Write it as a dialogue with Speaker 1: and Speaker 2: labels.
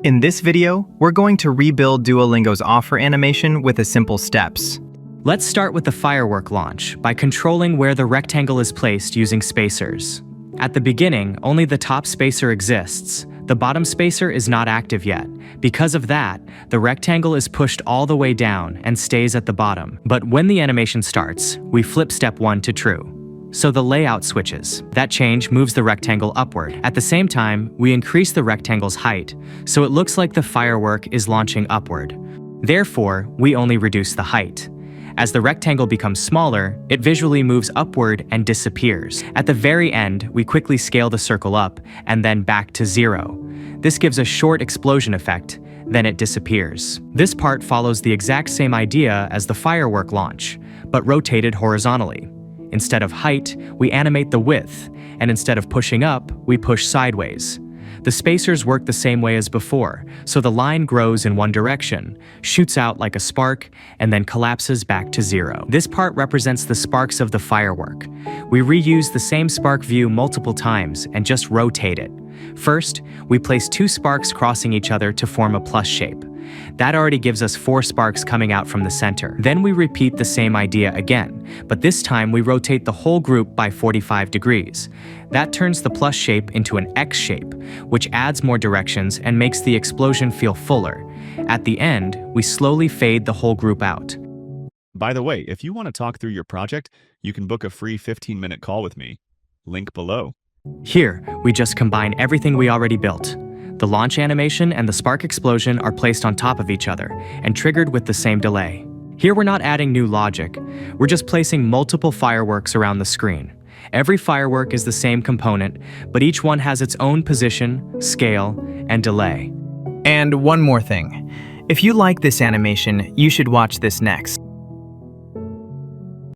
Speaker 1: In this video, we're going to rebuild Duolingo's offer animation with a simple steps.
Speaker 2: Let's start with the firework launch by controlling where the rectangle is placed using spacers. At the beginning, only the top spacer exists. The bottom spacer is not active yet. Because of that, the rectangle is pushed all the way down and stays at the bottom. But when the animation starts, we flip step 1 to true. So the layout switches. That change moves the rectangle upward. At the same time, we increase the rectangle's height, so it looks like the firework is launching upward. Therefore, we only reduce the height. As the rectangle becomes smaller, it visually moves upward and disappears. At the very end, we quickly scale the circle up and then back to 0. This gives a short explosion effect, then it disappears. This part follows the exact same idea as the firework launch, but rotated horizontally. Instead of height, we animate the width, and instead of pushing up, we push sideways. The spacers work the same way as before, so the line grows in one direction, shoots out like a spark, and then collapses back to 0. This part represents the sparks of the firework. We reuse the same spark view multiple times and just rotate it. First, we place 2 sparks crossing each other to form a plus shape. That already gives us 4 sparks coming out from the center. Then we repeat the same idea again, but this time we rotate the whole group by 45 degrees. That turns the plus shape into an X shape, which adds more directions and makes the explosion feel fuller. At the end, we slowly fade the whole group out.
Speaker 3: By the way, if you want to talk through your project, you can book a free 15-minute call with me. Link below.
Speaker 2: Here, we just combine everything we already built. The launch animation and the spark explosion are placed on top of each other and triggered with the same delay. Here we're not adding new logic, we're just placing multiple fireworks around the screen. Every firework is the same component, but each one has its own position, scale, and delay.
Speaker 1: And one more thing. If you like this animation, you should watch this next.